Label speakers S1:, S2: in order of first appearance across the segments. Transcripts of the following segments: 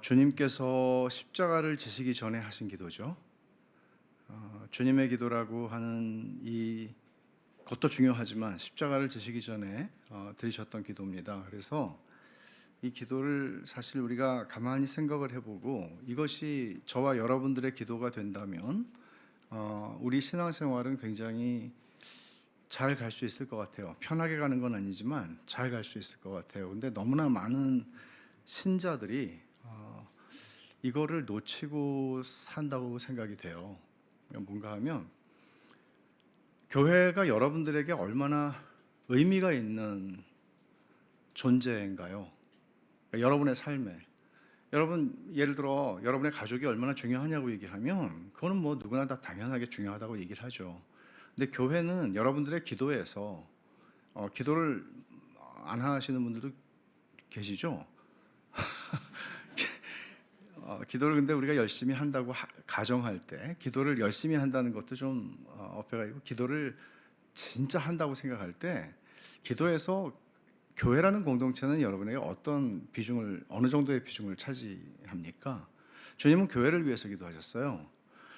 S1: 주님께서 십자가를 지시기 전에 하신 기도죠. 주님의 기도라고 하는 그것도 중요하지만 십자가를 지시기 전에 드리셨던 기도입니다. 그래서 이 기도를 사실 우리가 가만히 생각을 해보고 이것이 저와 여러분들의 기도가 된다면 우리 신앙생활은 굉장히 잘 갈 수 있을 것 같아요. 편하게 가는 건 아니지만 잘 갈 수 있을 것 같아요. 근데 너무나 많은 신자들이 이거를 놓치고 산다고 생각이 돼요. 뭔가 하면 교회가 여러분들에게 얼마나 의미가 있는 존재인가요? 여러분의 삶에 여러분 예를 들어 여러분의 가족이 얼마나 중요하냐고 얘기하면 그거는 뭐 누구나 다 당연하게 중요하다고 얘기를 하죠. 근데 교회는 여러분들의 기도에서 기도를 안 하시는 분들도 계시죠? 기도를 근데 우리가 열심히 한다고 가정할 때 기도를 열심히 한다는 것도 좀 어폐가 있고 기도를 진짜 한다고 생각할 때 기도에서 교회라는 공동체는 여러분에게 어느 정도의 비중을 차지합니까? 주님은 교회를 위해서 기도하셨어요.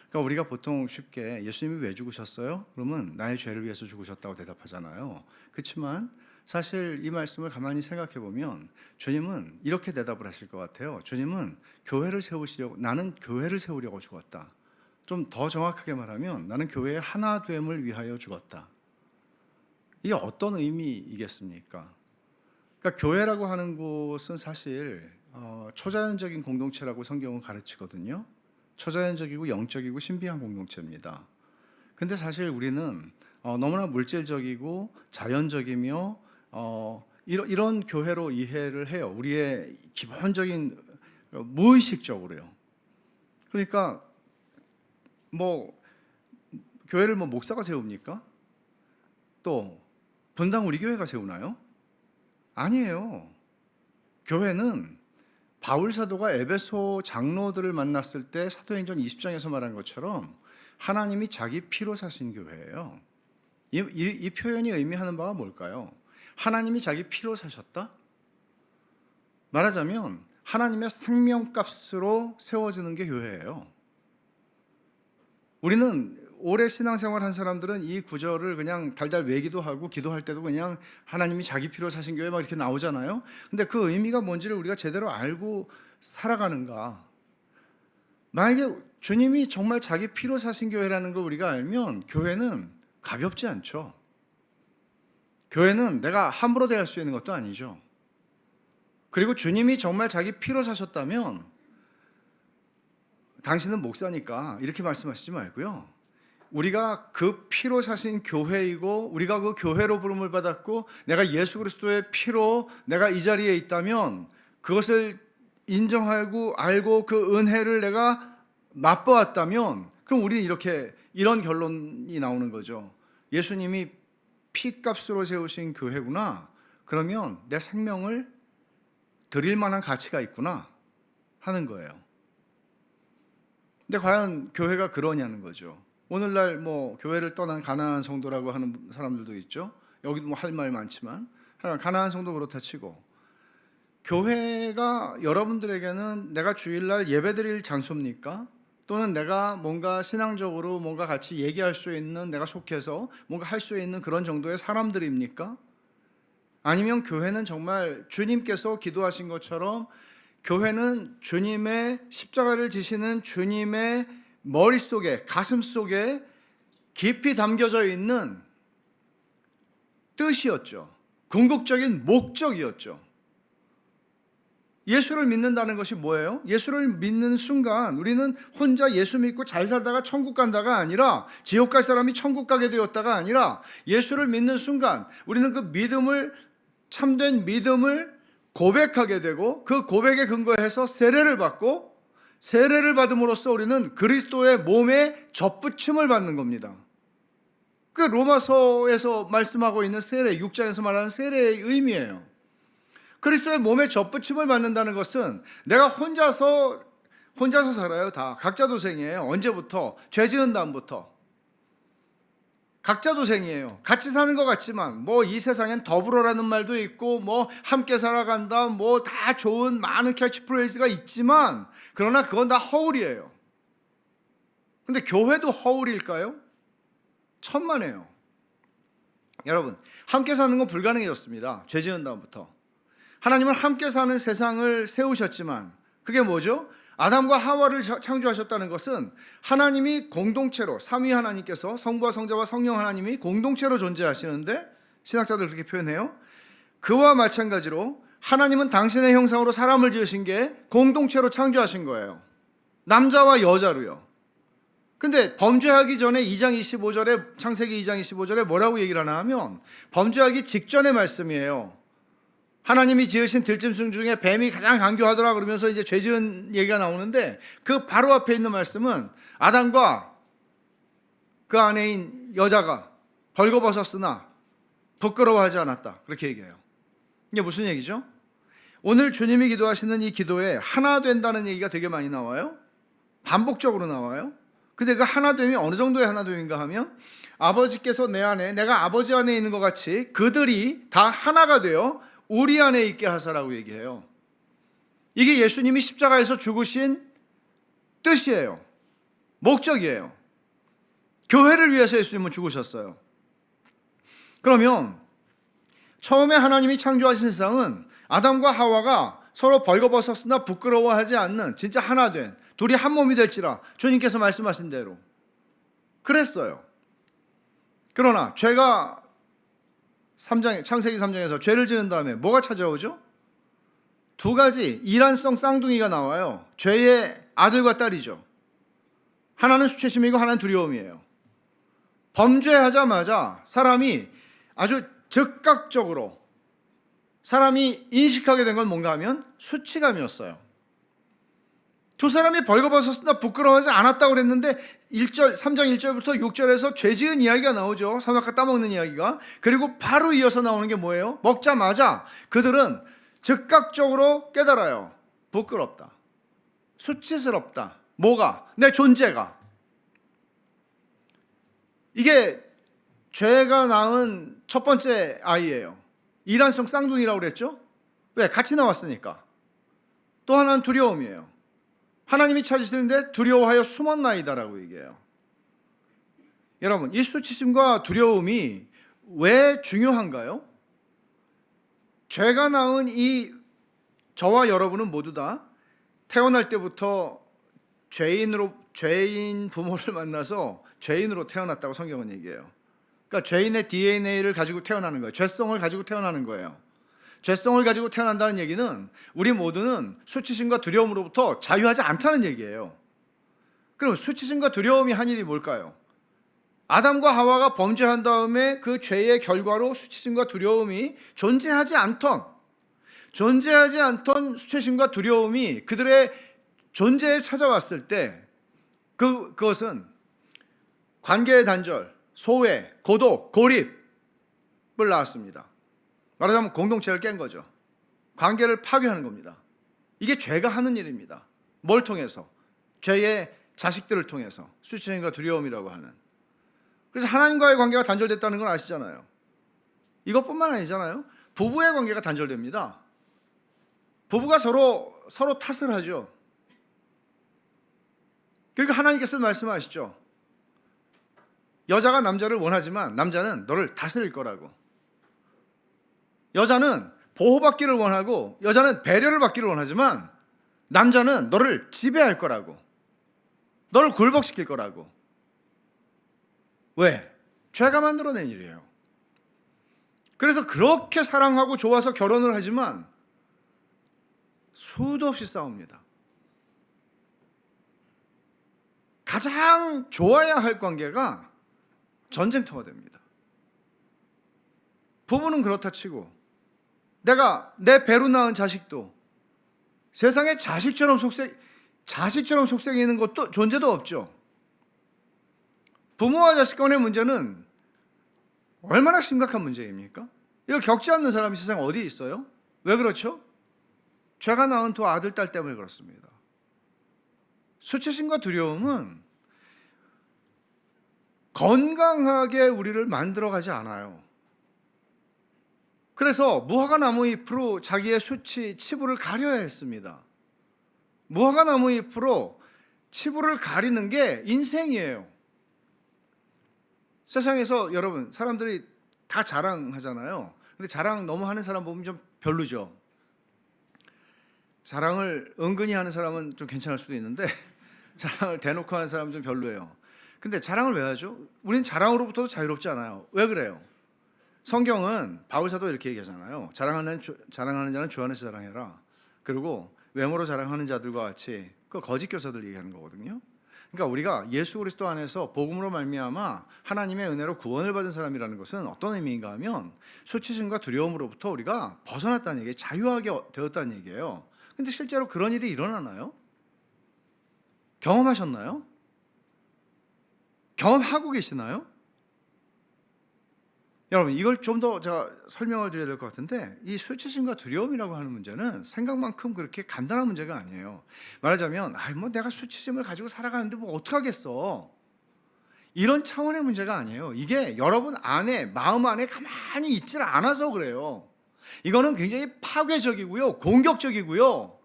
S1: 그러니까 우리가 보통 쉽게 예수님이 왜 죽으셨어요? 그러면 나의 죄를 위해서 죽으셨다고 대답하잖아요. 그렇지만 사실 이 말씀을 가만히 생각해 보면 주님은 이렇게 대답을 하실 것 같아요. 주님은 나는 교회를 세우려고 죽었다. 좀 더 정확하게 말하면 나는 교회의 하나됨을 위하여 죽었다. 이게 어떤 의미이겠습니까? 그러니까 교회라고 하는 곳은 사실 초자연적인 공동체라고 성경은 가르치거든요. 초자연적이고 영적이고 신비한 공동체입니다. 근데 사실 우리는 너무나 물질적이고 자연적이며 이런 교회로 이해를 해요. 우리의 기본적인 무의식적으로요. 그러니까 뭐 교회를 뭐 목사가 세웁니까? 또 분당 우리 교회가 세우나요? 아니에요. 교회는 바울 사도가 에베소 장로들을 만났을 때 사도행전 20장에서 말한 것처럼 하나님이 자기 피로 사신 교회예요. 이 표현이 의미하는 바가 뭘까요? 하나님이 자기 피로 사셨다? 말하자면 하나님의 생명값으로 세워지는 게 교회예요. 우리는 오래 신앙생활 한 사람들은 이 구절을 그냥 달달 외기도 하고 기도할 때도 그냥 하나님이 자기 피로 사신 교회 막 이렇게 나오잖아요. 근데 그 의미가 뭔지를 우리가 제대로 알고 살아가는가? 만약에 주님이 정말 자기 피로 사신 교회라는 걸 우리가 알면 교회는 가볍지 않죠. 교회는 내가 함부로 대할 수 있는 것도 아니죠. 그리고 주님이 정말 자기 피로 사셨다면 당신은 목사니까 이렇게 말씀하시지 말고요. 우리가 그 피로 사신 교회이고 우리가 그 교회로 부름을 받았고 내가 예수 그리스도의 피로 내가 이 자리에 있다면 그것을 인정하고 알고 그 은혜를 내가 맛보았다면 그럼 우리는 이런 결론이 나오는 거죠. 예수님이 피값으로 세우신 교회구나. 그러면 내 생명을 드릴 만한 가치가 있구나 하는 거예요. 근데 과연 교회가 그러냐는 거죠. 오늘날 뭐 교회를 떠난 가나안 성도라고 하는 사람들도 있죠. 여기도 뭐 할 말 많지만 가나안 성도 그렇다 치고 교회가 여러분들에게는 내가 주일날 예배드릴 장소입니까? 또는 내가 뭔가 신앙적으로 뭔가 같이 얘기할 수 있는 내가 속해서 뭔가 할 수 있는 그런 정도의 사람들입니까? 아니면 교회는 정말 주님께서 기도하신 것처럼 교회는 주님의 십자가를 지시는 주님의 머릿속에 가슴속에 깊이 담겨져 있는 뜻이었죠. 궁극적인 목적이었죠. 예수를 믿는다는 것이 뭐예요? 예수를 믿는 순간 우리는 혼자 예수 믿고 잘 살다가 천국 간다가 아니라 지옥 갈 사람이 천국 가게 되었다가 아니라 예수를 믿는 순간 우리는 그 믿음을 참된 믿음을 고백하게 되고 그 고백에 근거해서 세례를 받고 세례를 받음으로써 우리는 그리스도의 몸에 접붙임을 받는 겁니다. 그 로마서에서 말씀하고 있는 세례, 6장에서 말하는 세례의 의미예요. 그리스도의 몸에 접붙임을 받는다는 것은 내가 혼자서 살아요. 다 각자 도생이에요. 언제부터? 죄 지은 다음부터. 각자 도생이에요. 같이 사는 것 같지만 뭐 이 세상엔 더불어라는 말도 있고 뭐 함께 살아간다 뭐 다 좋은 많은 캐치프레이즈가 있지만 그러나 그건 다 허울이에요. 근데 교회도 허울일까요? 천만에요. 여러분, 함께 사는 건 불가능해졌습니다. 죄 지은 다음부터. 하나님은 함께 사는 세상을 세우셨지만 그게 뭐죠? 아담과 하와를 창조하셨다는 것은 하나님이 공동체로, 삼위 하나님께서 성부와 성자와 성령 하나님이 공동체로 존재하시는데, 신학자들 그렇게 표현해요. 그와 마찬가지로 하나님은 당신의 형상으로 사람을 지으신 게 공동체로 창조하신 거예요. 남자와 여자로요. 근데 범죄하기 전에 2장 25절에, 창세기 2장 25절에 뭐라고 얘기를 하나 하면, 범죄하기 직전의 말씀이에요. 하나님이 지으신 들짐승 중에 뱀이 가장 강교하더라 그러면서 이제 죄 지은 얘기가 나오는데, 그 바로 앞에 있는 말씀은 아담과 그 아내인 여자가 벌거벗었으나 부끄러워하지 않았다, 그렇게 얘기해요. 이게 무슨 얘기죠? 오늘 주님이 기도하시는 이 기도에 하나 된다는 얘기가 되게 많이 나와요. 반복적으로 나와요. 근데 그 하나됨이 어느 정도의 하나됨인가 하면, 아버지께서 내 안에, 내가 아버지 안에 있는 것 같이 그들이 다 하나가 되어 우리 안에 있게 하사라고 얘기해요. 이게 예수님이 십자가에서 죽으신 뜻이에요. 목적이에요. 교회를 위해서 예수님은 죽으셨어요. 그러면 처음에 하나님이 창조하신 세상은 아담과 하와가 서로 벌거벗었으나 부끄러워하지 않는 진짜 하나 된, 둘이 한 몸이 될지라 주님께서 말씀하신 대로 그랬어요. 그러나 죄가 창세기 3장에서 죄를 지은 다음에 뭐가 찾아오죠? 두 가지 이란성 쌍둥이가 나와요. 죄의 아들과 딸이죠. 하나는 수치심이고 하나는 두려움이에요. 범죄하자마자 사람이 아주 즉각적으로 사람이 인식하게 된 건 뭔가 하면 수치감이었어요. 두 사람이 벌거벗었으나 부끄러워하지 않았다고 그랬는데 3장 1절부터 6절에서 죄 지은 이야기가 나오죠. 선악과 따먹는 이야기가. 그리고 바로 이어서 나오는 게 뭐예요? 먹자마자 그들은 즉각적으로 깨달아요. 부끄럽다, 수치스럽다. 뭐가? 내 존재가. 이게 죄가 낳은 첫 번째 아이예요. 이란성 쌍둥이라고 그랬죠? 왜? 같이 나왔으니까. 또 하나는 두려움이에요. 하나님이 찾으시는데 두려워하여 숨었나이다라고 얘기해요. 여러분, 이 수치심과 두려움이 왜 중요한가요? 죄가 낳은 이 저와 여러분은 모두 다 태어날 때부터 죄인 부모를 만나서 죄인으로 태어났다고 성경은 얘기해요. 그러니까 죄인의 DNA를 가지고 태어나는 거예요. 죄성을 가지고 태어나는 거예요. 죄성을 가지고 태어난다는 얘기는 우리 모두는 수치심과 두려움으로부터 자유하지 않다는 얘기예요. 그럼 수치심과 두려움이 한 일이 뭘까요? 아담과 하와가 범죄한 다음에 그 죄의 결과로 수치심과 두려움이 존재하지 않던 수치심과 두려움이 그들의 존재에 찾아왔을 때 그것은 관계의 단절, 소외, 고독, 고립을 낳았습니다. 말하자면 공동체를 깬 거죠. 관계를 파괴하는 겁니다. 이게 죄가 하는 일입니다. 뭘 통해서? 죄의 자식들을 통해서. 수치심과 두려움이라고 하는. 그래서 하나님과의 관계가 단절됐다는 건 아시잖아요. 이것뿐만 아니잖아요. 부부의 관계가 단절됩니다. 부부가 서로 탓을 하죠. 그러니까 하나님께서도 말씀하시죠. 여자가 남자를 원하지만 남자는 너를 다스릴 거라고. 여자는 보호받기를 원하고 여자는 배려를 받기를 원하지만 남자는 너를 지배할 거라고. 너를 굴복시킬 거라고. 왜? 죄가 만들어낸 일이에요. 그래서 그렇게 사랑하고 좋아서 결혼을 하지만 수도 없이 싸웁니다. 가장 좋아야 할 관계가 전쟁터가 됩니다. 부부는 그렇다 치고 내가 내 배로 낳은 자식도 세상에 자식처럼 속삭이는 것도 존재도 없죠. 부모와 자식 간의 문제는 얼마나 심각한 문제입니까? 이걸 겪지 않는 사람이 세상에 어디 있어요? 왜 그렇죠? 죄가 낳은 두 아들, 딸 때문에 그렇습니다. 수치심과 두려움은 건강하게 우리를 만들어가지 않아요. 그래서 무화과 나무 잎으로 자기의 수치, 치부를 가려야 했습니다. 무화과 나무 잎으로 치부를 가리는 게 인생이에요. 세상에서 여러분 사람들이 다 자랑하잖아요. 근데 자랑 너무 하는 사람 보면 좀 별로죠. 자랑을 은근히 하는 사람은 좀 괜찮을 수도 있는데 자랑을 대놓고 하는 사람은 좀 별로예요. 근데 자랑을 왜 하죠? 우린 자랑으로부터도 자유롭지 않아요. 왜 그래요? 성경은 바울사도 이렇게 얘기하잖아요. 자랑하는 자는 주 안에서 자랑해라. 그리고 외모로 자랑하는 자들과 같이 그 거짓 교사들 얘기하는 거거든요. 그러니까 우리가 예수 그리스도 안에서 복음으로 말미암아 하나님의 은혜로 구원을 받은 사람이라는 것은 어떤 의미인가 하면 수치심과 두려움으로부터 우리가 벗어났다는 얘기예요. 자유하게 되었다는 얘기예요. 근데 실제로 그런 일이 일어나나요? 경험하셨나요? 경험하고 계시나요? 여러분 이걸 좀 더 제가 설명을 드려야 될 것 같은데, 이 수치심과 두려움이라고 하는 문제는 생각만큼 그렇게 간단한 문제가 아니에요. 말하자면 뭐 내가 수치심을 가지고 살아가는데 뭐 어떡하겠어, 이런 차원의 문제가 아니에요. 이게 여러분 안에, 마음 안에 가만히 있질 않아서 그래요. 이거는 굉장히 파괴적이고요, 공격적이고요,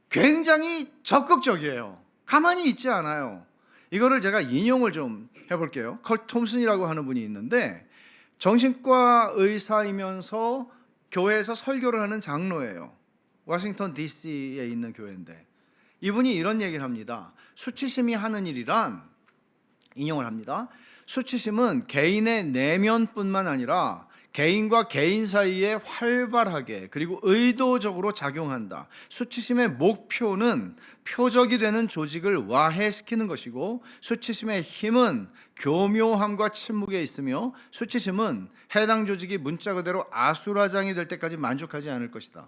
S1: 굉장히 적극적이에요. 가만히 있지 않아요. 이거를 제가 인용을 좀 해볼게요. 컬 톰슨이라고 하는 분이 있는데 정신과 의사이면서 교회에서 설교를 하는 장로예요. 워싱턴 DC에 있는 교회인데 이분이 이런 얘기를 합니다. 수치심이 하는 일이란, 인용을 합니다. 수치심은 개인의 내면뿐만 아니라 개인과 개인 사이에 활발하게 그리고 의도적으로 작용한다. 수치심의 목표는 표적이 되는 조직을 와해시키는 것이고, 수치심의 힘은 교묘함과 침묵에 있으며, 수치심은 해당 조직이 문자 그대로 아수라장이 될 때까지 만족하지 않을 것이다.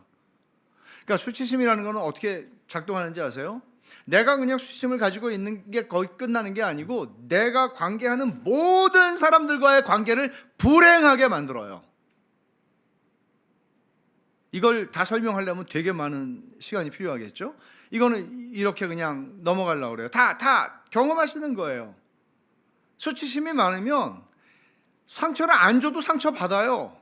S1: 그러니까 수치심이라는 것은 어떻게 작동하는지 아세요? 내가 그냥 수치심을 가지고 있는 게 거의 끝나는 게 아니고 내가 관계하는 모든 사람들과의 관계를 불행하게 만들어요. 이걸 다 설명하려면 되게 많은 시간이 필요하겠죠? 이거는 이렇게 그냥 넘어가려고 그래요. 다 경험하시는 거예요. 수치심이 많으면 상처를 안 줘도 상처받아요.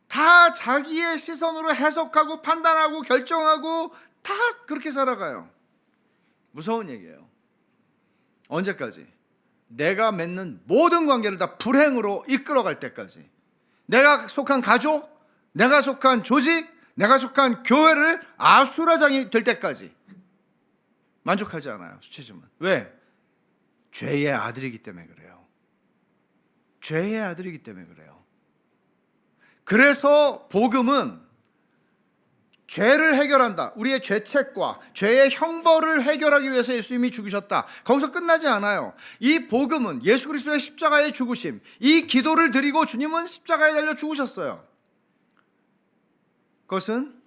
S1: 다 자기의 시선으로 해석하고 판단하고 결정하고 다 그렇게 살아가요. 무서운 얘기예요. 언제까지? 내가 맺는 모든 관계를 다 불행으로 이끌어갈 때까지. 내가 속한 가족, 내가 속한 조직, 내가 속한 교회를 아수라장이 될 때까지 만족하지 않아요. 수치심은. 왜? 죄의 아들이기 때문에 그래요. 죄의 아들이기 때문에 그래요. 그래서 복음은 죄를 해결한다. 우리의 죄책과 죄의 형벌을 해결하기 위해서 예수님이 죽으셨다. 거기서 끝나지 않아요. 이 복음은 예수 그리스도의 십자가의 죽으심, 이 기도를 드리고 주님은 십자가에 달려 죽으셨어요. 그것은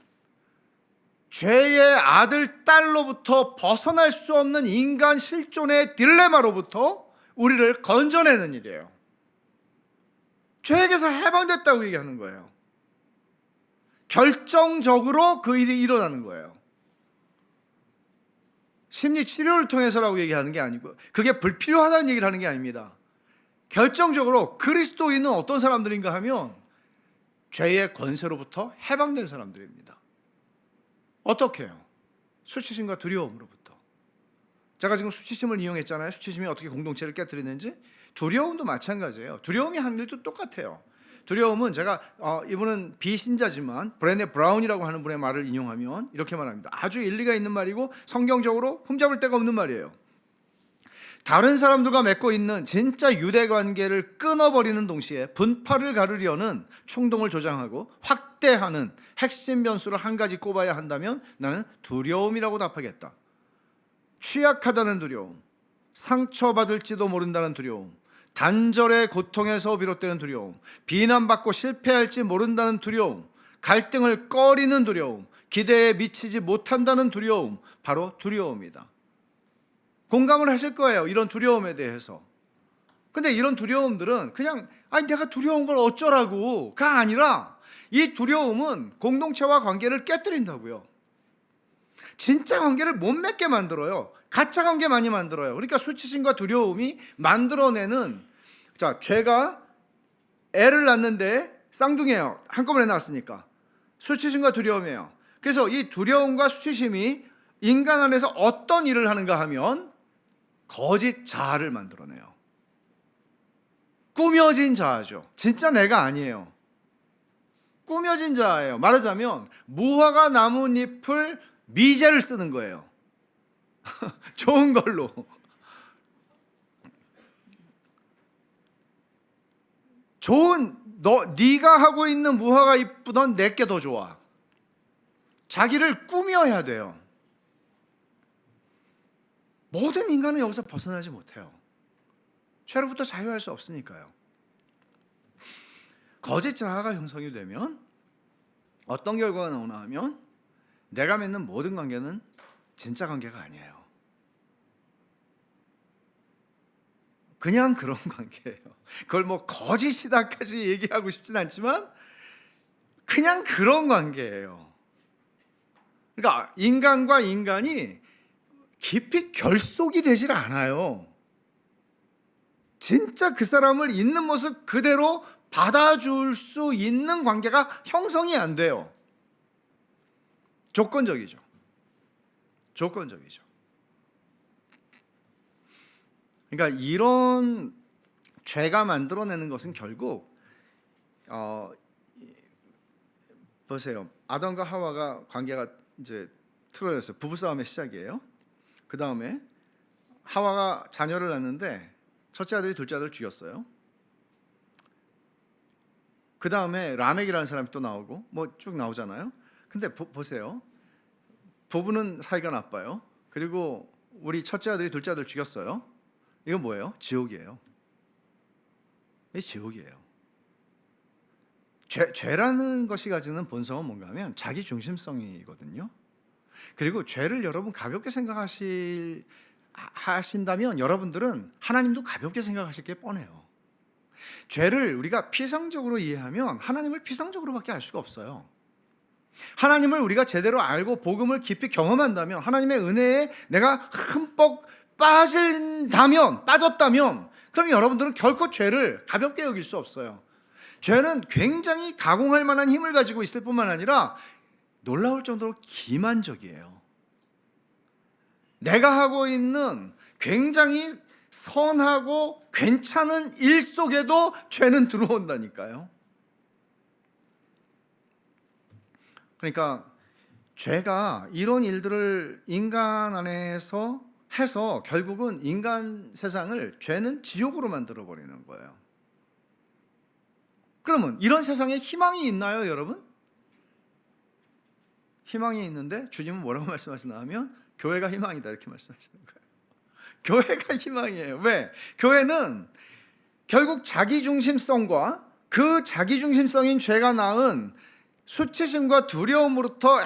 S1: 죄의 아들, 딸로부터 벗어날 수 없는 인간 실존의 딜레마로부터 우리를 건져내는 일이에요. 죄에게서 해방됐다고 얘기하는 거예요. 결정적으로 그 일이 일어나는 거예요. 심리 치료를 통해서라고 얘기하는 게 아니고, 그게 불필요하다는 얘기를 하는 게 아닙니다. 결정적으로 그리스도인은 어떤 사람들인가 하면 죄의 권세로부터 해방된 사람들입니다. 어떻게 해요? 수치심과 두려움으로부터. 제가 지금 수치심을 이용했잖아요. 수치심이 어떻게 공동체를 깨뜨리는지. 두려움도 마찬가지예요. 두려움이 하는 일도 똑같아요. 두려움은 제가 이분은 비신자지만 브레네 브라운이라고 하는 분의 말을 인용하면 이렇게 말합니다. 아주 일리가 있는 말이고 성경적으로 흠잡을 데가 없는 말이에요. 다른 사람들과 맺고 있는 진짜 유대 관계를 끊어버리는 동시에 분파를 가르려는 충동을 조장하고 확대하는 핵심 변수를 한 가지 꼽아야 한다면 나는 두려움이라고 답하겠다. 취약하다는 두려움, 상처받을지도 모른다는 두려움, 단절의 고통에서 비롯되는 두려움, 비난받고 실패할지 모른다는 두려움, 갈등을 꺼리는 두려움, 기대에 미치지 못한다는 두려움, 바로 두려움이다. 공감을 하실 거예요, 이런 두려움에 대해서. 근데 이런 두려움들은 그냥 내가 두려운 걸 어쩌라고가 아니라 이 두려움은 공동체와 관계를 깨뜨린다고요. 진짜 관계를 못 맺게 만들어요. 가짜 관계 많이 만들어요. 그러니까 수치심과 두려움이 만들어내는, 자, 죄가 애를 낳는데 쌍둥이에요. 한꺼번에 낳았으니까 수치심과 두려움이에요. 그래서 이 두려움과 수치심이 인간 안에서 어떤 일을 하는가 하면 거짓 자아를 만들어내요. 꾸며진 자아죠. 진짜 내가 아니에요. 꾸며진 자아예요. 말하자면 무화과 나뭇잎을 미제를 쓰는 거예요. 좋은 걸로. 네가 하고 있는 무화과 잎보단 내게 더 좋아. 자기를 꾸며야 돼요. 모든 인간은 여기서 벗어나지 못해요. 죄로부터 자유할 수 없으니까요. 거짓 자아가 형성이 되면 어떤 결과가 나오나 하면 내가 맺는 모든 관계는 진짜 관계가 아니에요. 그냥 그런 관계예요. 그걸 뭐 거짓이다까지 얘기하고 싶진 않지만 그냥 그런 관계예요. 그러니까 인간과 인간이 깊이 결속이 되질 않아요. 진짜 그 사람을 있는 모습 그대로 받아줄 수 있는 관계가 형성이 안 돼요. 조건적이죠. 조건적이죠. 그러니까 이런 죄가 만들어내는 것은 결국 보세요. 아담과 하와가 관계가 이제 틀어졌어요. 부부싸움의 시작이에요. 그 다음에 하와가 자녀를 낳는데 첫째 아들이 둘째 아들을 죽였어요. 그 다음에 라멕이라는 사람이 또 나오고 뭐 쭉 나오잖아요. 근데 보세요. 부부는 사이가 나빠요. 그리고 우리 첫째 아들이 둘째 아들을 죽였어요. 이건 뭐예요? 지옥이에요. 이 지옥이에요. 죄라는 것이 가지는 본성은 뭔가 하면 자기 중심성이거든요. 그리고 죄를 여러분 가볍게 하신다면 여러분들은 하나님도 가볍게 생각하실 게 뻔해요. 죄를 우리가 피상적으로 이해하면 하나님을 피상적으로밖에 알 수가 없어요. 하나님을 우리가 제대로 알고 복음을 깊이 경험한다면, 하나님의 은혜에 내가 흠뻑 빠졌다면 그럼 여러분들은 결코 죄를 가볍게 여길 수 없어요. 죄는 굉장히 가공할 만한 힘을 가지고 있을 뿐만 아니라 놀라울 정도로 기만적이에요. 내가 하고 있는 굉장히 선하고 괜찮은 일 속에도 죄는 들어온다니까요. 그러니까 죄가 이런 일들을 인간 안에서 해서 결국은 인간 세상을 죄는 지옥으로 만들어 버리는 거예요. 그러면 이런 세상에 희망이 있나요, 여러분? 희망이 있는데 주님은 뭐라고 말씀하시나 하면 교회가 희망이다 이렇게 말씀하시는 거예요. 교회가 희망이에요. 왜? 교회는 결국 자기중심성과 그 자기중심성인 죄가 낳은 수치심과 두려움으로부터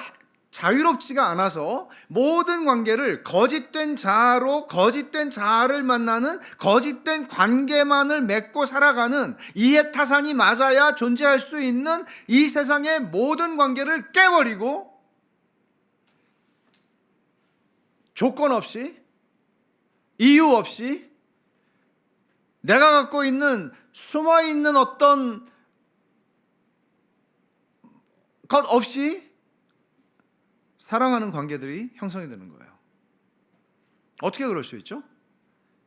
S1: 자유롭지가 않아서 모든 관계를 거짓된 자아로 거짓된 자아를 만나는 거짓된 관계만을 맺고 살아가는 이해타산이 맞아야 존재할 수 있는 이 세상의 모든 관계를 깨버리고 조건 없이 이유 없이 내가 갖고 있는 숨어있는 어떤 것 없이 사랑하는 관계들이 형성이 되는 거예요. 어떻게 그럴 수 있죠?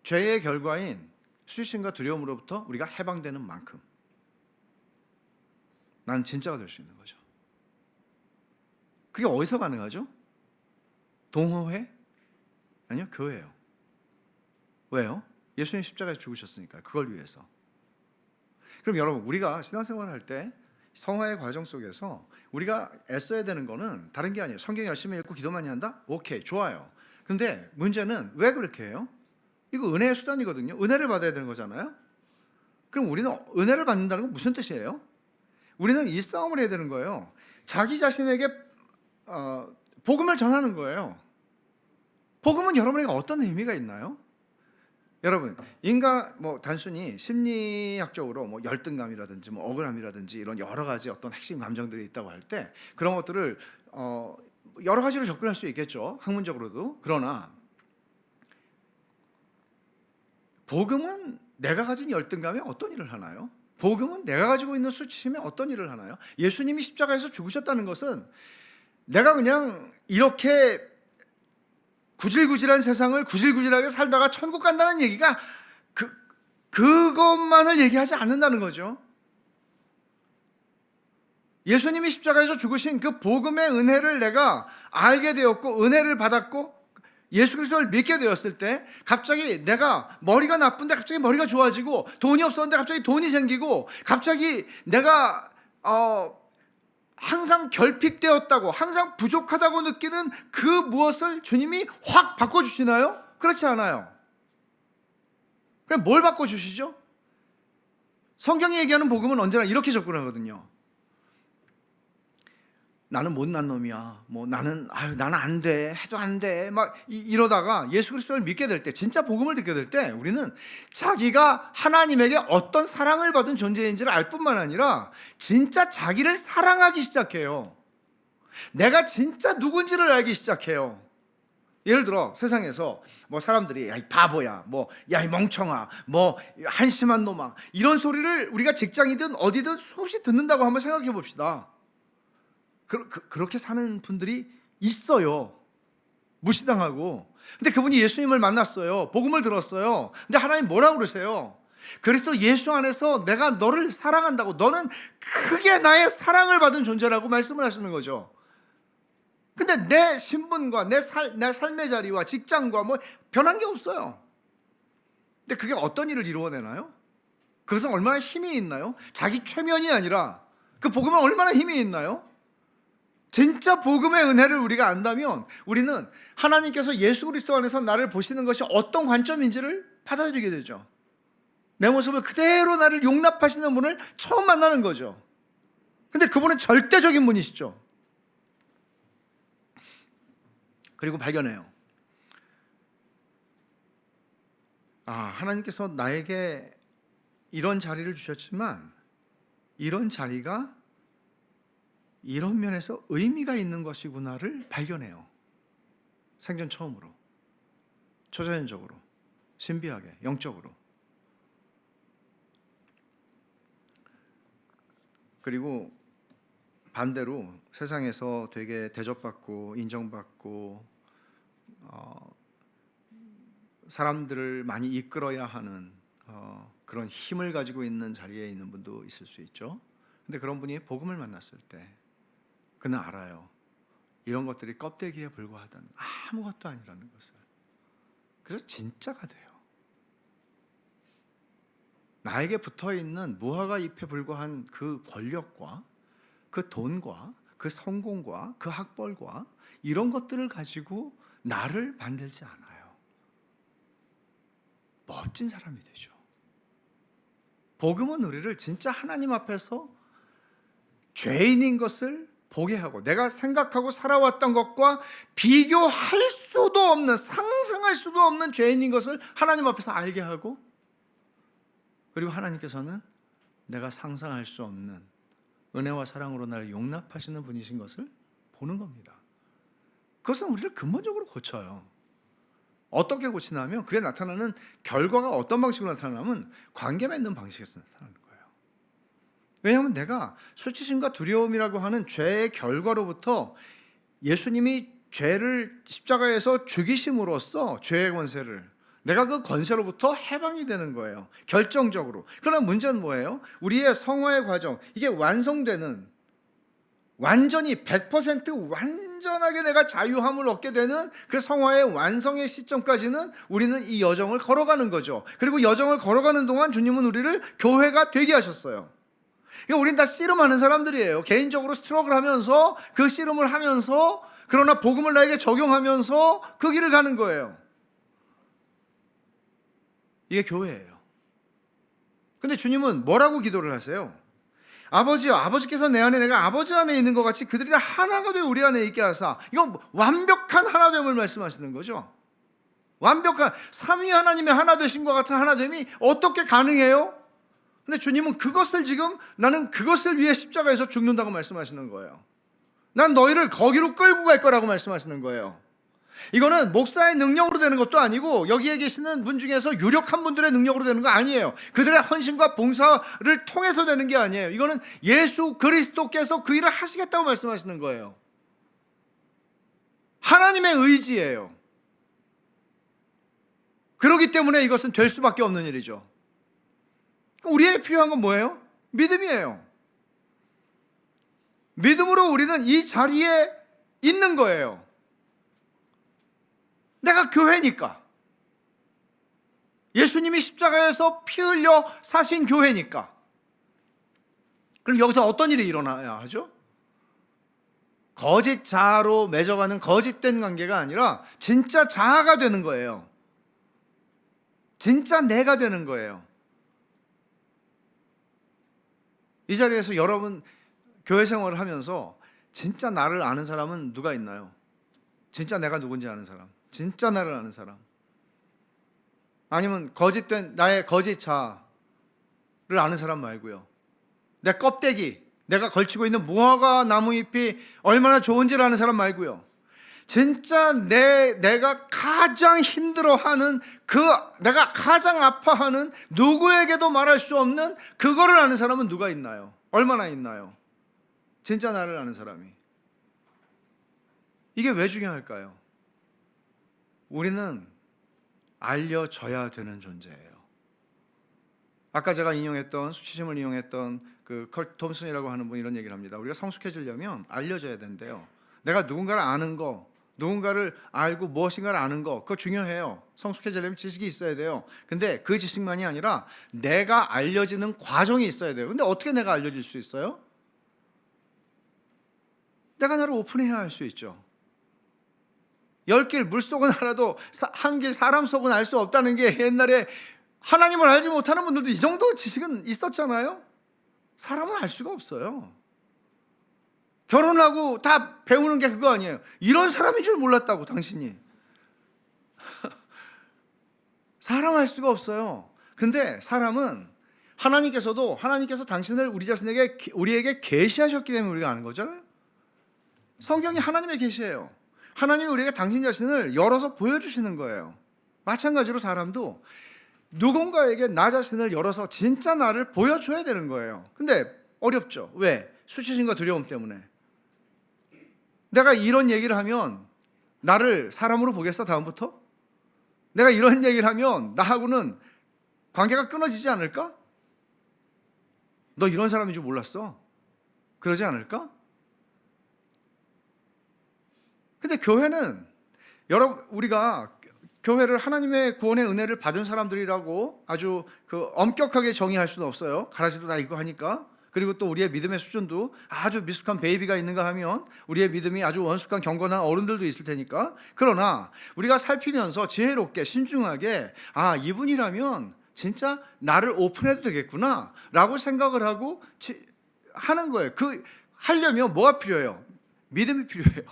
S1: 죄의 결과인 수치심과 두려움으로부터 우리가 해방되는 만큼 나는 진짜가 될 수 있는 거죠. 그게 어디서 가능하죠? 동호회? 아니요, 교회예요. 왜요? 예수님 십자가에 죽으셨으니까요. 그걸 위해서. 그럼 여러분, 우리가 신앙생활을 할 때 성화의 과정 속에서 우리가 애써야 되는 거는 다른 게 아니에요. 성경 열심히 읽고 기도 많이 한다? 오케이, 좋아요. 근데 문제는 왜 그렇게 해요? 이거 은혜의 수단이거든요. 은혜를 받아야 되는 거잖아요. 그럼 우리는 은혜를 받는다는 건 무슨 뜻이에요? 우리는 이 싸움을 해야 되는 거예요. 자기 자신에게 복음을 전하는 거예요. 복음은 여러분에게 어떤 의미가 있나요? 여러분, 인간 단순히 심리학적으로 열등감이라든지 억울함이라든지 이런 여러 가지 어떤 핵심 감정들이 있다고 할 때 그런 것들을 여러 가지로 접근할 수 있겠죠. 학문적으로도. 그러나 복음은 내가 가진 열등감에 어떤 일을 하나요? 복음은 내가 가지고 있는 수치심에 어떤 일을 하나요? 예수님이 십자가에서 죽으셨다는 것은 내가 그냥 이렇게 구질구질한 세상을 구질구질하게 살다가 천국 간다는 얘기가 그것만을 얘기하지 않는다는 거죠. 예수님이 십자가에서 죽으신 그 복음의 은혜를 내가 알게 되었고 은혜를 받았고 예수 그리스도를 믿게 되었을 때 갑자기 내가 머리가 나쁜데 갑자기 머리가 좋아지고 돈이 없었는데 갑자기 돈이 생기고 갑자기 내가 항상 결핍되었다고 항상 부족하다고 느끼는 그 무엇을 주님이 확 바꿔주시나요? 그렇지 않아요. 그럼 뭘 바꿔주시죠? 성경이 얘기하는 복음은 언제나 이렇게 접근하거든요. 나는 못난 놈이야. 뭐 나는 안 돼. 해도 안 돼. 막 이러다가 예수 그리스도를 믿게 될 때, 진짜 복음을 듣게 될 때 우리는 자기가 하나님에게 어떤 사랑을 받은 존재인지를 알 뿐만 아니라 진짜 자기를 사랑하기 시작해요. 내가 진짜 누군지를 알기 시작해요. 예를 들어 세상에서 뭐 사람들이 야 이 바보야, 뭐 야 이 멍청아, 뭐 한심한 놈아 이런 소리를 우리가 직장이든 어디든 수없이 듣는다고 한번 생각해 봅시다. 그렇게 사는 분들이 있어요. 무시당하고. 근데 그분이 예수님을 만났어요. 복음을 들었어요. 근데 하나님 뭐라고 그러세요? 그리스도 예수 안에서 내가 너를 사랑한다고, 너는 크게 나의 사랑을 받은 존재라고 말씀을 하시는 거죠. 근데 내 신분과 내 삶의 자리와 직장과 뭐 변한 게 없어요. 근데 그게 어떤 일을 이루어내나요? 그것은 얼마나 힘이 있나요? 자기 최면이 아니라 그 복음은 얼마나 힘이 있나요? 진짜 복음의 은혜를 우리가 안다면 우리는 하나님께서 예수 그리스도 안에서 나를 보시는 것이 어떤 관점인지를 받아들이게 되죠. 내 모습을 그대로 나를 용납하시는 분을 처음 만나는 거죠. 근데 그분은 절대적인 분이시죠. 그리고 발견해요. 하나님께서 나에게 이런 자리를 주셨지만 이런 자리가 이런 면에서 의미가 있는 것이구나를 발견해요. 생전 처음으로, 초자연적으로, 신비하게, 영적으로. 그리고 반대로 세상에서 되게 대접받고 인정받고 사람들을 많이 이끌어야 하는 그런 힘을 가지고 있는 자리에 있는 분도 있을 수 있죠. 근데 그런 분이 복음을 만났을 때 그는 알아요. 이런 것들이 껍데기에 불과하다는, 아무것도 아니라는 것을. 그래서 진짜가 돼요. 나에게 붙어있는 무화과 잎에 불과한 그 권력과 그 돈과 그 성공과 그 학벌과 이런 것들을 가지고 나를 만들지 않아요. 멋진 사람이 되죠. 복음은 우리를 진짜 하나님 앞에서 죄인인 것을 보게 하고 내가 생각하고 살아왔던 것과 비교할 수도 없는, 상상할 수도 없는 죄인인 것을 하나님 앞에서 알게 하고, 그리고 하나님께서는 내가 상상할 수 없는 은혜와 사랑으로 나를 용납하시는 분이신 것을 보는 겁니다. 그것은 우리를 근본적으로 고쳐요. 어떻게 고치냐면 그게 나타나는 결과가 어떤 방식으로 나타나냐면 관계 맺는 방식에서 나타나는 거예요. 왜냐하면 내가 수치심과 두려움이라고 하는 죄의 결과로부터 예수님이 죄를 십자가에서 죽이심으로써 죄의 권세를, 내가 그 권세로부터 해방이 되는 거예요. 결정적으로. 그러나 문제는 뭐예요? 우리의 성화의 과정, 이게 완성되는, 완전히 100% 완전하게 내가 자유함을 얻게 되는 그 성화의 완성의 시점까지는 우리는 이 여정을 걸어가는 거죠. 그리고 여정을 걸어가는 동안 주님은 우리를 교회가 되게 하셨어요. 그러니까 우린 다 씨름하는 사람들이에요. 개인적으로 스트럭을 하면서 그 씨름을 하면서, 그러나 복음을 나에게 적용하면서 그 길을 가는 거예요. 이게 교회예요. 근데 주님은 뭐라고 기도를 하세요? 아버지여, 아버지께서 내 안에 내가 아버지 안에 있는 것 같이 그들이 다 하나가 되어 우리 안에 있게 하사. 이건 완벽한 하나됨을 말씀하시는 거죠. 완벽한 삼위 하나님의 하나되심과 같은 하나됨이 어떻게 가능해요? 근데 주님은 그것을 지금 나는 그것을 위해 십자가에서 죽는다고 말씀하시는 거예요. 난 너희를 거기로 끌고 갈 거라고 말씀하시는 거예요. 이거는 목사의 능력으로 되는 것도 아니고 여기에 계시는 분 중에서 유력한 분들의 능력으로 되는 거 아니에요. 그들의 헌신과 봉사를 통해서 되는 게 아니에요. 이거는 예수 그리스도께서 그 일을 하시겠다고 말씀하시는 거예요. 하나님의 의지예요. 그렇기 때문에 이것은 될 수밖에 없는 일이죠. 우리에게 필요한 건 뭐예요? 믿음이에요. 믿음으로 우리는 이 자리에 있는 거예요. 내가 교회니까, 예수님이 십자가에서 피 흘려 사신 교회니까. 그럼 여기서 어떤 일이 일어나야 하죠? 거짓 자아로 맺어가는 거짓된 관계가 아니라 진짜 자아가 되는 거예요. 진짜 내가 되는 거예요. 이 자리에서 여러분 교회 생활을 하면서 진짜 나를 아는 사람은 누가 있나요? 진짜 내가 누군지 아는 사람, 진짜 나를 아는 사람. 아니면 거짓된 나의 거짓 자아를 아는 사람 말고요, 내 껍데기, 내가 걸치고 있는 무화과 나무잎이 얼마나 좋은지를 아는 사람 말고요, 진짜 내가 가장 힘들어하는, 내가 가장 아파하는, 누구에게도 말할 수 없는 그거를 아는 사람은 누가 있나요? 얼마나 있나요? 진짜 나를 아는 사람이. 이게 왜 중요할까요? 우리는 알려져야 되는 존재예요. 아까 제가 수치심을 이용했던 그 컬 톰슨이라고 하는 분이 이런 얘기를 합니다. 우리가 성숙해지려면 알려져야 된대요. 내가 누군가를 아는 거, 누군가를 알고 무엇인가를 아는 거, 그거 중요해요. 성숙해지려면 지식이 있어야 돼요. 근데 그 지식만이 아니라 내가 알려지는 과정이 있어야 돼요. 근데 어떻게 내가 알려질 수 있어요? 내가 나를 오픈해야 할 수 있죠. 10길 물속은 알아도 한 길 사람 속은 알 수 없다는 게, 옛날에 하나님을 알지 못하는 분들도 이 정도 지식은 있었잖아요. 사람은 알 수가 없어요. 결혼하고 다 배우는 게 그거 아니에요. 이런 사람인 줄 몰랐다고 당신이. 사람 알 수가 없어요. 근데 사람은 하나님께서 당신을 우리에게 계시하셨기 때문에 우리가 아는 거잖아요. 성경이 하나님의 계시예요. 하나님이 우리에게 당신 자신을 열어서 보여주시는 거예요. 마찬가지로 사람도 누군가에게 나 자신을 열어서 진짜 나를 보여줘야 되는 거예요. 근데 어렵죠. 왜? 수치심과 두려움 때문에. 내가 이런 얘기를 하면 나를 사람으로 보겠어, 다음부터? 내가 이런 얘기를 하면 나하고는 관계가 끊어지지 않을까? 너 이런 사람인 줄 몰랐어? 그러지 않을까? 근데 교회는, 우리가 교회를 하나님의 구원의 은혜를 받은 사람들이라고 아주 엄격하게 정의할 수는 없어요. 가라지도 다 있고 하니까. 그리고 또 우리의 믿음의 수준도 아주 미숙한 베이비가 있는가 하면 우리의 믿음이 아주 원숙한 경건한 어른들도 있을 테니까. 그러나 우리가 살피면서 지혜롭게 신중하게, 이분이라면 진짜 나를 오픈해도 되겠구나 라고 생각을 하고 하는 거예요. 하려면 뭐가 필요해요? 믿음이 필요해요.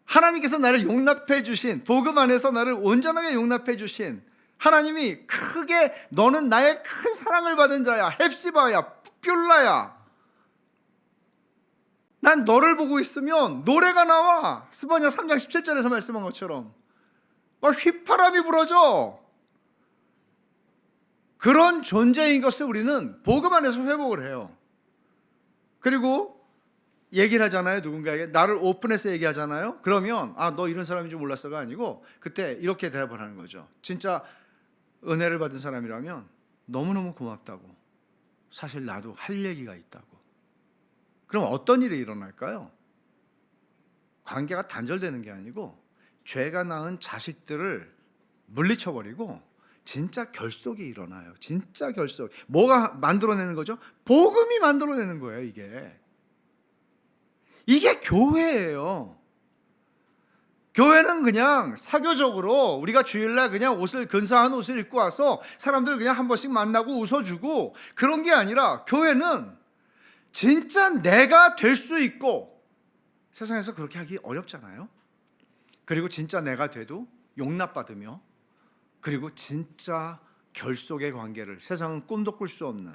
S1: 하나님께서 나를 용납해 주신, 복음 안에서 나를 온전하게 용납해 주신 하나님이 크게, 너는 나의 큰 사랑을 받은 자야, 헵시바야, 뷸라야, 난 너를 보고 있으면 노래가 나와. 스바냐 3장 17절에서 말씀한 것처럼 막 휘파람이 불어져. 그런 존재인 것을 우리는 복음 안에서 회복을 해요. 그리고 얘기를 하잖아요. 누군가에게 나를 오픈해서 얘기하잖아요. 그러면 너 이런 사람인 줄 몰랐어가 아니고, 그때 이렇게 대답을 하는 거죠. 진짜 은혜를 받은 사람이라면 너무너무 고맙다고, 사실 나도 할 얘기가 있다고. 그럼 어떤 일이 일어날까요? 관계가 단절되는 게 아니고 죄가 낳은 자식들을 물리쳐버리고 진짜 결속이 일어나요. 진짜 결속. 뭐가 만들어내는 거죠? 복음이 만들어내는 거예요. 이게 교회예요. 교회는 그냥 사교적으로 우리가 주일날 그냥 근사한 옷을 입고 와서 사람들 그냥 한 번씩 만나고 웃어주고 그런 게 아니라, 교회는 진짜 내가 될 수 있고, 세상에서 그렇게 하기 어렵잖아요. 그리고 진짜 내가 돼도 용납받으며, 그리고 진짜 결속의 관계를, 세상은 꿈도 꿀 수 없는,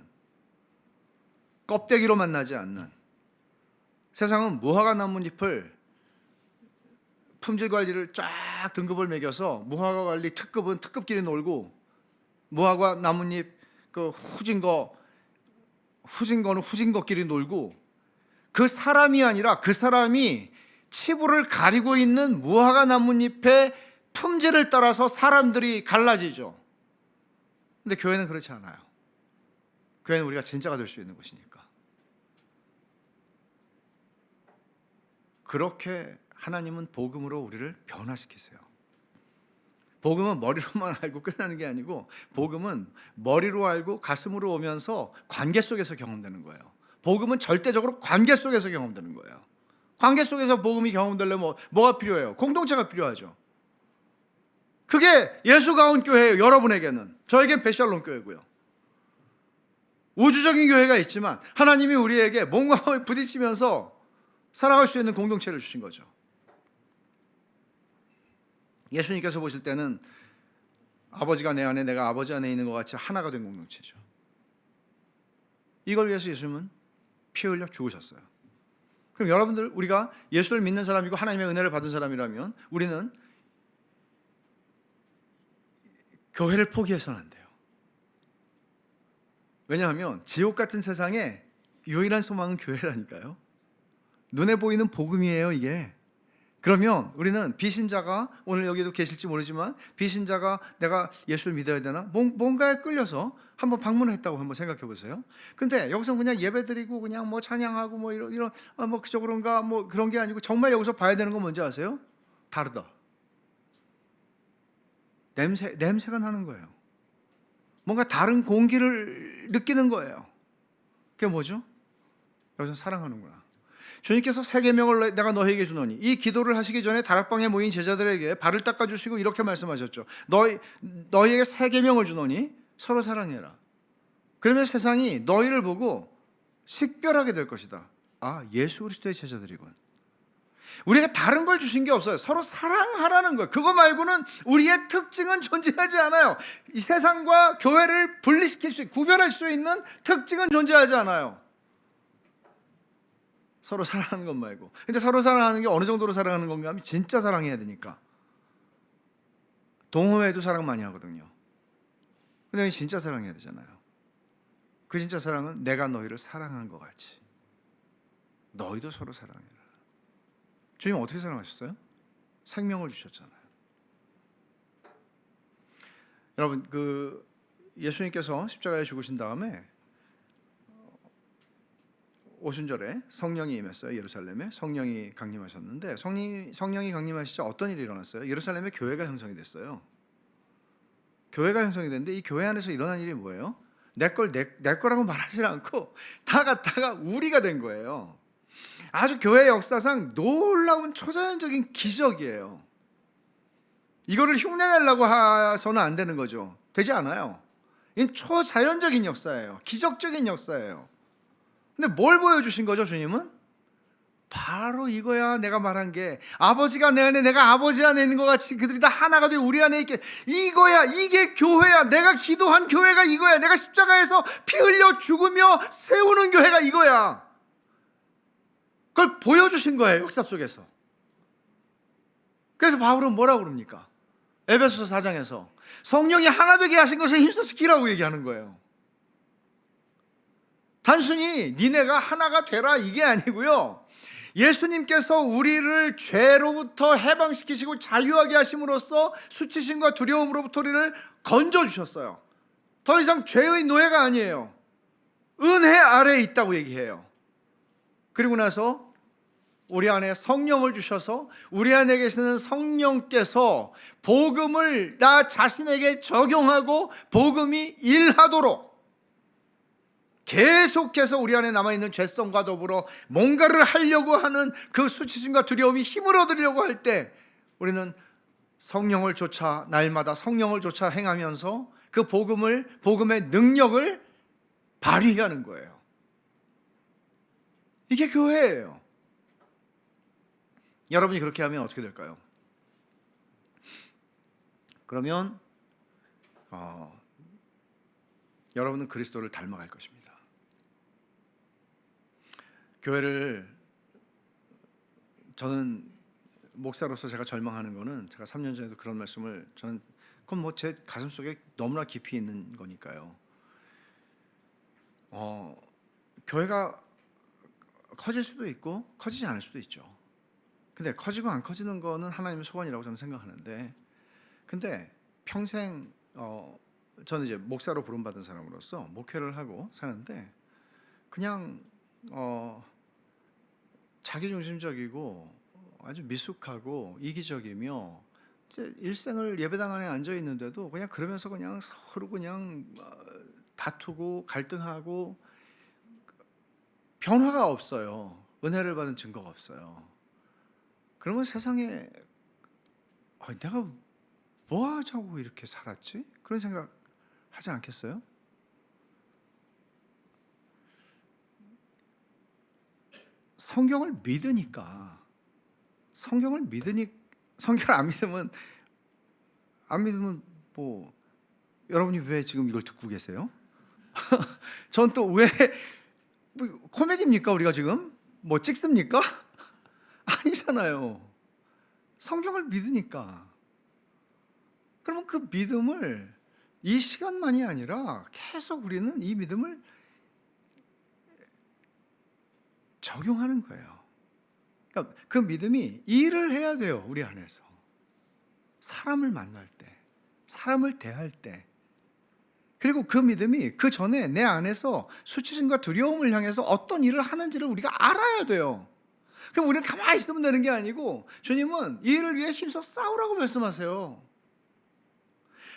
S1: 껍데기로 만나지 않는 세상은 무화과 나뭇잎을 품질 관리를 쫙 등급을 매겨서 무화과 관리 특급은 특급끼리 놀고 무화과 나뭇잎 그 후진 거는 후진 거끼리 놀고 그 사람이 아니라 그 사람이 치부를 가리고 있는 무화과 나뭇잎의 품질을 따라서 사람들이 갈라지죠. 근데 교회는 그렇지 않아요. 교회는 우리가 진짜가 될 수 있는 곳이니까. 그렇게 하나님은 복음으로 우리를 변화시키세요. 복음은 머리로만 알고 끝나는 게 아니고 복음은 머리로 알고 가슴으로 오면서 관계 속에서 경험되는 거예요. 복음은 절대적으로 관계 속에서 경험되는 거예요. 관계 속에서 복음이 경험되려면 뭐가 필요해요? 공동체가 필요하죠. 그게 예수가 온 교회예요. 여러분에게는. 저에겐 베샬롬 교회고요. 우주적인 교회가 있지만 하나님이 우리에게 몸과 부딪히면서 살아갈 수 있는 공동체를 주신 거죠. 예수님께서 보실 때는 아버지가 내 안에 내가 아버지 안에 있는 것 같이 하나가 된 공동체죠. 이걸 위해서 예수님은 피 흘려 죽으셨어요. 그럼 여러분들, 우리가 예수를 믿는 사람이고 하나님의 은혜를 받은 사람이라면 우리는 교회를 포기해서는 안 돼요. 왜냐하면 지옥 같은 세상에 유일한 소망은 교회라니까요. 눈에 보이는 복음이에요, 이게. 그러면 우리는 비신자가, 오늘 여기도 계실지 모르지만 비신자가 내가 예수를 믿어야 되나? 뭔가에 끌려서 한번 방문했다고 한번 생각해 보세요. 근데 여기서 그냥 예배드리고 그냥 뭐 찬양하고 뭐 이런 뭐 그저 그런가 뭐 그런 게 아니고 정말 여기서 봐야 되는 건 뭔지 아세요? 다르다. 냄새가 나는 거예요. 뭔가 다른 공기를 느끼는 거예요. 그게 뭐죠? 여기서 사랑하는구나. 주님께서 세 계명을 내가 너희에게 주노니, 이 기도를 하시기 전에 다락방에 모인 제자들에게 발을 닦아주시고 이렇게 말씀하셨죠. 너희에게 세 계명을 주노니 서로 사랑해라. 그러면 세상이 너희를 보고 식별하게 될 것이다. 아, 예수 그리스도의 제자들이군. 우리가 다른 걸 주신 게 없어요. 서로 사랑하라는 거예요. 그거 말고는 우리의 특징은 존재하지 않아요. 이 세상과 교회를 분리시킬 구별할 수 있는 특징은 존재하지 않아요. 서로 사랑하는 것 말고. 근데 서로 사랑하는 게 어느 정도로 사랑하는 건가 하면 진짜 사랑해야 되니까. 동호회도 사랑 많이 하거든요. 근데 진짜 사랑해야 되잖아요. 그 진짜 사랑은 내가 너희를 사랑한 것 같이 너희도 서로 사랑해라. 주님 어떻게 사랑하셨어요? 생명을 주셨잖아요. 여러분, 그 예수님께서 십자가에 죽으신 다음에 오순절에 성령이 임했어요. 예루살렘에 성령이 강림하셨는데 성령이 강림하시자 어떤 일이 일어났어요? 예루살렘에 교회가 형성이 됐어요. 교회가 형성이 됐는데 이 교회 안에서 일어난 일이 뭐예요? 내 거라고 말하지 않고 다 갖다가 우리가 된 거예요. 아주 교회 역사상 놀라운 초자연적인 기적이에요. 이거를 흉내내려고 해서는 안 되는 거죠. 되지 않아요. 이건 초자연적인 역사예요. 기적적인 역사예요. 근데 뭘 보여주신 거죠, 주님은? 바로 이거야. 내가 말한 게 아버지가 내 안에 내가 아버지 안에 있는 것 같이 그들이 다 하나가 되어 우리 안에 있게, 이거야. 이게 교회야. 내가 기도한 교회가 이거야. 내가 십자가에서 피 흘려 죽으며 세우는 교회가 이거야. 그걸 보여주신 거예요, 역사 속에서. 그래서 바울은 뭐라고 그럽니까? 에베소서 4장에서 성령이 하나 되게 하신 것을 힘써서 기라고 얘기하는 거예요. 단순히 니네가 하나가 되라 이게 아니고요, 예수님께서 우리를 죄로부터 해방시키시고 자유하게 하심으로써 수치심과 두려움으로부터 우리를 건져주셨어요. 더 이상 죄의 노예가 아니에요. 은혜 아래에 있다고 얘기해요. 그리고 나서 우리 안에 성령을 주셔서 우리 안에 계시는 성령께서 복음을 나 자신에게 적용하고 복음이 일하도록 계속해서 우리 안에 남아있는 죄성과 더불어 뭔가를 하려고 하는 그 수치심과 두려움이 힘을 얻으려고 할 때 우리는 성령을 쫓아, 날마다 성령을 쫓아 행하면서 그 복음의 능력을 발휘하는 거예요. 이게 교회예요. 여러분이 그렇게 하면 어떻게 될까요? 그러면 여러분은 그리스도를 닮아갈 것입니다. 교회를 저는 목사로서 제가 절망하는 거는, 제가 3년 전에도 그런 말씀을, 저는 그건 뭐 제 가슴 속에 너무나 깊이 있는 거니까요. 교회가 커질 수도 있고 커지지 않을 수도 있죠. 근데 커지고 안 커지는 거는 하나님의 소관이라고 저는 생각하는데, 근데 평생 저는 이제 목사로 부름받은 사람으로서 목회를 하고 사는데, 그냥 자기중심적이고 아주 미숙하고 이기적이며, 이제 일생을 예배당 안에 앉아 있는데도 그냥 그러면서 그냥 서로 그냥 다투고 갈등하고 변화가 없어요. 은혜를 받은 증거가 없어요. 그러면 세상에 내가 뭐 하자고 이렇게 살았지? 그런 생각 하지 않겠어요? 성경을 믿으니까, 성경을 안 믿으면 뭐, 여러분이 왜 지금 이걸 듣고 계세요? 전 또 왜, 뭐 코미디입니까 우리가 지금? 뭐 찍습니까? 아니잖아요. 성경을 믿으니까. 그러면 그 믿음을 이 시간만이 아니라 계속 우리는 이 믿음을 적용하는 거예요. 그러니까 그 믿음이 일을 해야 돼요. 우리 안에서 사람을 만날 때, 사람을 대할 때. 그리고 그 믿음이 그 전에 내 안에서 수치심과 두려움을 향해서 어떤 일을 하는지를 우리가 알아야 돼요. 그럼 우리는 가만히 있으면 되는 게 아니고, 주님은 이 일을 위해 힘써 싸우라고 말씀하세요.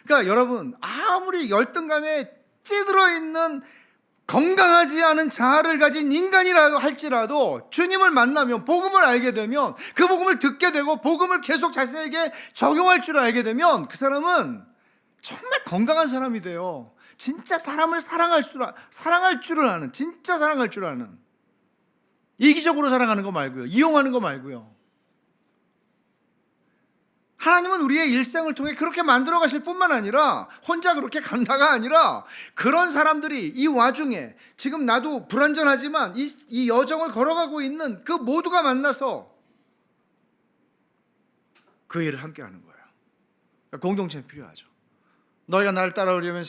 S1: 그러니까 여러분, 아무리 열등감에 찌들어 있는 건강하지 않은 자아를 가진 인간이라고 할지라도, 주님을 만나면, 복음을 알게 되면, 그 복음을 듣게 되고 복음을 계속 자신에게 적용할 줄 알게 되면, 그 사람은 정말 건강한 사람이 돼요. 진짜 사람을 사랑할 줄을 아는, 진짜 사랑할 줄 아는, 이기적으로 사랑하는 거 말고요, 이용하는 거 말고요. 하나님은 우리의 일생을 통해 그렇게 만들어 가실 뿐만 아니라, 혼자 그렇게 간다가 아니라, 그런 사람들이 이 와중에 지금 나도 불완전하지만 이 여정을 걸어가고 있는 그 모두가 만나서 그 일을 함께 하는 거예요. 그러니까 공동체는 필요하죠. 너희가 나를 따라오려면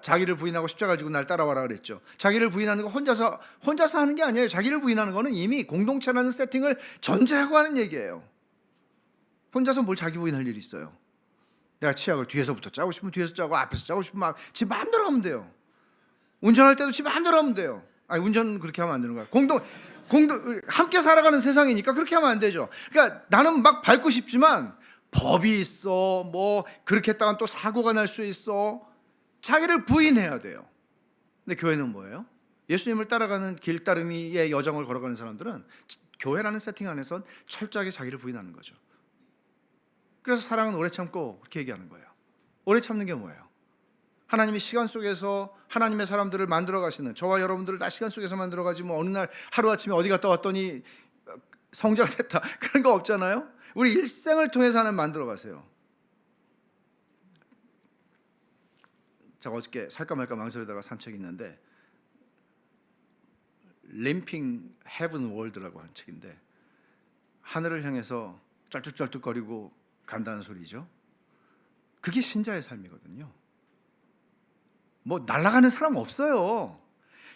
S1: 자기를 부인하고 십자가를 지고 날 따라와라 그랬죠. 자기를 부인하는 거 혼자서 하는 게 아니에요. 자기를 부인하는 거는 이미 공동체라는 세팅을 전제하고 하는 얘기예요. 혼자서 뭘 자기 부인할 일이 있어요? 내가 치약을 뒤에서부터 짜고 싶으면 뒤에서 짜고, 앞에서 짜고 싶으면 지 마음대로 하면 돼요. 운전할 때도 지 마음대로 하면 돼요. 아니, 운전은 그렇게 하면 안 되는 거야. 공동 함께 살아가는 세상이니까 그렇게 하면 안 되죠. 그러니까 나는 막 밟고 싶지만 법이 있어, 뭐 그렇게 했다간 또 사고가 날 수 있어. 자기를 부인해야 돼요. 근데 교회는 뭐예요? 예수님을 따라가는 길따름이의 여정을 걸어가는 사람들은 교회라는 세팅 안에서 철저하게 자기를 부인하는 거죠. 그래서 사랑은 오래 참고 그렇게 얘기하는 거예요. 오래 참는 게 뭐예요? 하나님이 시간 속에서 하나님의 사람들을 만들어 가시는, 저와 여러분들을 다 시간 속에서 만들어 가지, 뭐 어느 날 하루아침에 어디 갔다 왔더니 성장됐다 그런 거 없잖아요. 우리 일생을 통해서 하나님 만들어 가세요. 제가 어저께 살까 말까 망설이다가 산 책이 있는데, 림핑 헤븐 월드라고 하는 책인데, 하늘을 향해서 쩔뚝쩔뚝거리고 간다는 소리죠. 그게 신자의 삶이거든요. 뭐 날아가는 사람 없어요.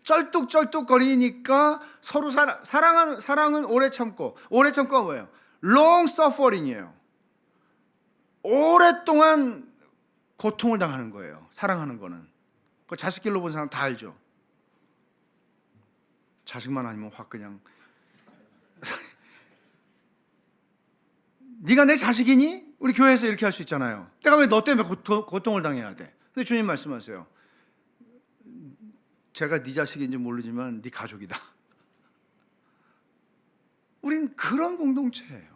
S1: 쩔뚝쩔뚝거리니까 서로 사랑은 오래 참고가 뭐예요? long suffering이에요. 오랫동안 고통을 당하는 거예요. 사랑하는 거는. 그 자식 길러본 사람 다 알죠. 자식만 아니면 확 그냥 네가 내 자식이니? 우리 교회에서 이렇게 할 수 있잖아요. 내가 왜 너 때문에 고통을 당해야 돼? 근데 주님 말씀하세요. 제가 네 자식인지 모르지만 네 가족이다. 우린 그런 공동체예요.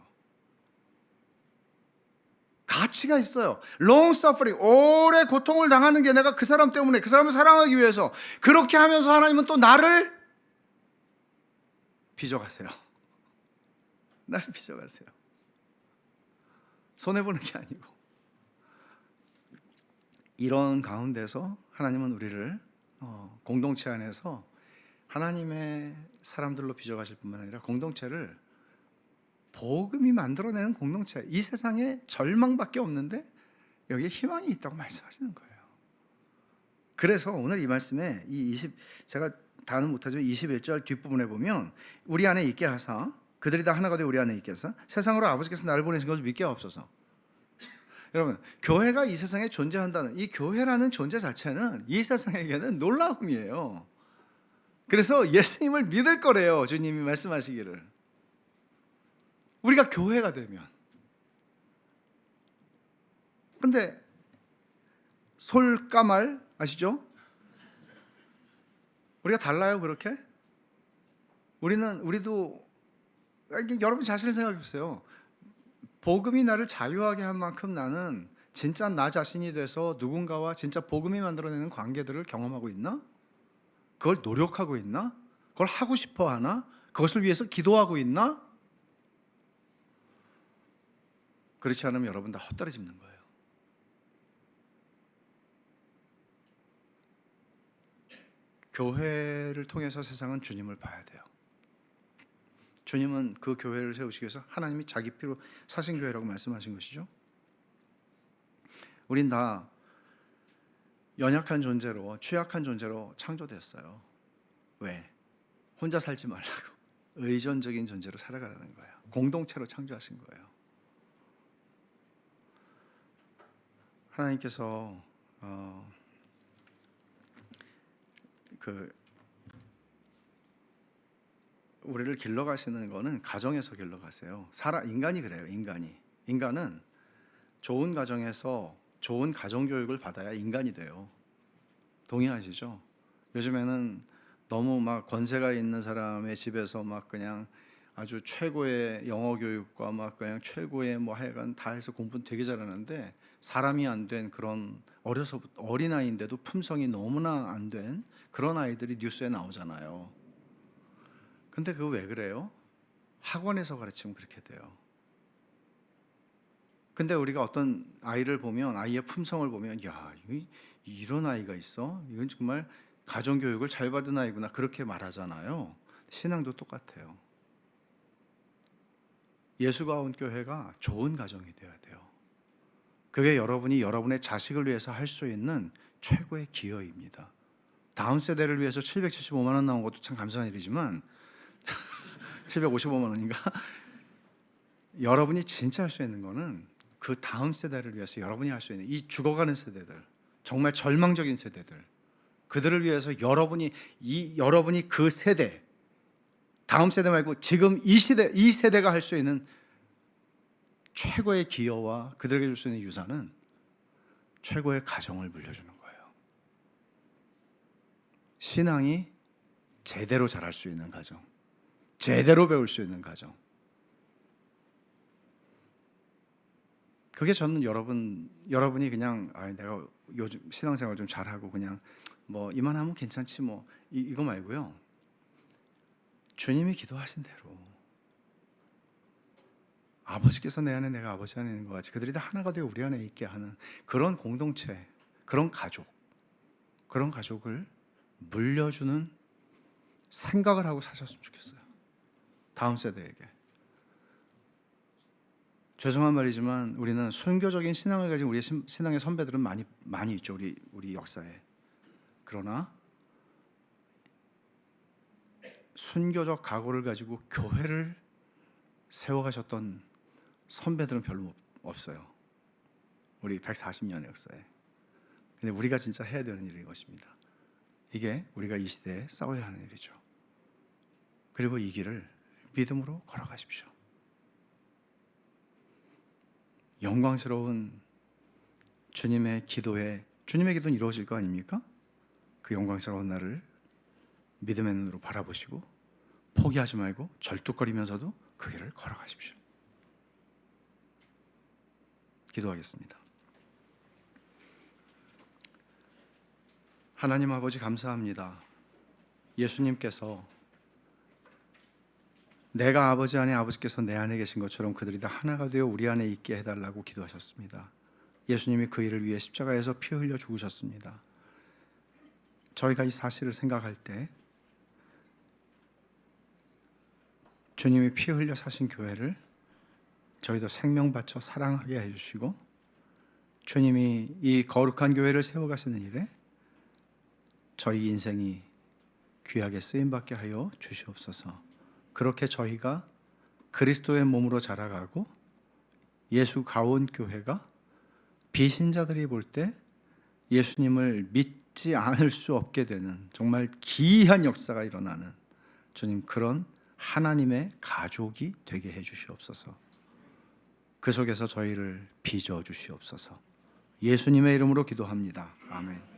S1: 가치가 있어요. long suffering, 오래 고통을 당하는 게 내가 그 사람 때문에, 그 사람을 사랑하기 위해서. 그렇게 하면서 하나님은 또 나를 빚어가세요. 나를 빚어가세요. 손해보는 게 아니고. 이런 가운데서 하나님은 우리를 공동체 안에서 하나님의 사람들로 빚어가실 뿐만 아니라 공동체를 복음이 만들어내는 공동체, 이 세상에 절망밖에 없는데 여기에 희망이 있다고 말씀하시는 거예요. 그래서 오늘 이 말씀에 제가 다는 못하지만 21절 뒷부분에 보면 우리 안에 있게 하사 그들이 다 하나가 되어 우리 안에 있게 하사 세상으로 아버지께서 나를 보내신 것을 믿게 하옵소서. 여러분, 교회가 이 세상에 존재한다는 이 교회라는 존재 자체는 이 세상에게는 놀라움이에요. 그래서 예수님을 믿을 거래요. 주님이 말씀하시기를. 우리가 교회가 되면. 근데 솔까말 아시죠? 우리가 달라요, 그렇게? 우리도 여러분 자신을 생각해 보세요. 복음이 나를 자유하게 한 만큼 나는 진짜 나 자신이 돼서 누군가와 진짜 복음이 만들어내는 관계들을 경험하고 있나? 그걸 노력하고 있나? 그걸 하고 싶어 하나? 그것을 위해서 기도하고 있나? 그렇지 않으면 여러분 다 헛다리 짚는 거예요. 교회를 통해서 세상은 주님을 봐야 돼요. 주님은 그 교회를 세우시기 위해서 하나님이 자기 피로 사신 교회라고 말씀하신 것이죠. 우린 다 연약한 존재로, 취약한 존재로 창조됐어요. 왜? 혼자 살지 말라고 의존적인 존재로 살아가라는 거예요. 공동체로 창조하신 거예요. 하나님께서 우리를 길러가시는 거는 가정에서 길러가세요. 인간이 그래요. 인간은 좋은 가정에서 좋은 가정교육을 받아야 인간이 돼요. 동의하시죠? 요즘에는 너무 막 권세가 있는 사람의 집에서 막 그냥 아주 최고의 영어 교육과 막 그냥 최고의 뭐 하여간 다 해서 공부는 되게 잘하는데 사람이 안 된 그런 어린 아이인데도 품성이 너무나 안 된 그런 아이들이 뉴스에 나오잖아요. 근데 그거 왜 그래요? 학원에서 가르치면 그렇게 돼요. 근데 우리가 어떤 아이를 보면 아이의 품성을 보면 야, 이런 아이가 있어? 이건 정말 가정교육을 잘 받은 아이구나 그렇게 말하잖아요. 신앙도 똑같아요. 예수가 온 교회가 좋은 가정이 되어야 돼요. 그게 여러분이 여러분의 자식을 위해서 할 수 있는 최고의 기여입니다. 다음 세대를 위해서 775만 원 나온 것도 참 감사한 일이지만 755만 원인가? 여러분이 진짜 할 수 있는 거는 그 다음 세대를 위해서 여러분이 할 수 있는 이 죽어가는 세대들, 정말 절망적인 세대들, 그들을 위해서 여러분이 그 세대, 다음 세대 말고 지금 이 세대가 할 수 있는 최고의 기여와 그들에게 줄 수 있는 유산은 최고의 가정을 물려주는 거예요. 신앙이 제대로 자랄 수 있는 가정, 제대로 배울 수 있는 가정. 그게 저는 여러분이 그냥 내가 요즘 신앙생활 좀 잘하고 그냥 뭐 이만하면 괜찮지 뭐 이거 말고요. 주님이 기도하신 대로 아버지께서 내 안에 내가 아버지 안에 있는 것 같이 그들이 다 하나가 되어 우리 안에 있게 하는 그런 공동체, 그런 가족을 물려주는 생각을 하고 사셨으면 좋겠어요. 다음 세대에게. 죄송한 말이지만 우리는 순교적인 신앙을 가진 우리 신앙의 선배들은 많이 있죠. 우리 역사에. 그러나 순교적 각오를 가지고 교회를 세워가셨던 선배들은 별로 없어요. 우리 140년의 역사에. 근데 우리가 진짜 해야 되는 일인 것입니다. 이게 우리가 이 시대에 싸워야 하는 일이죠. 그리고 이 길을 믿음으로 걸어가십시오. 영광스러운 주님의 기도는 이루어질 거 아닙니까? 그 영광스러운 날을 믿음의 눈으로 바라보시고 포기하지 말고 절뚝거리면서도 그 길을 걸어가십시오. 기도하겠습니다. 하나님 아버지 감사합니다. 예수님께서 내가 아버지 안에 아버지께서 내 안에 계신 것처럼 그들이 다 하나가 되어 우리 안에 있게 해달라고 기도하셨습니다. 예수님이 그 일을 위해 십자가에서 피 흘려 죽으셨습니다. 저희가 이 사실을 생각할 때 주님이 피 흘려 사신 교회를 저희도 생명 바쳐 사랑하게 해주시고, 주님이 이 거룩한 교회를 세워가시는 일에 저희 인생이 귀하게 쓰임받게 하여 주시옵소서. 그렇게 저희가 그리스도의 몸으로 자라가고 예수 가온 교회가 비신자들이 볼 때 예수님을 믿지 않을 수 없게 되는 정말 기이한 역사가 일어나는, 주님, 그런 하나님의 가족이 되게 해 주시옵소서. 그 속에서 저희를 빚어 주시옵소서. 예수님의 이름으로 기도합니다. 아멘.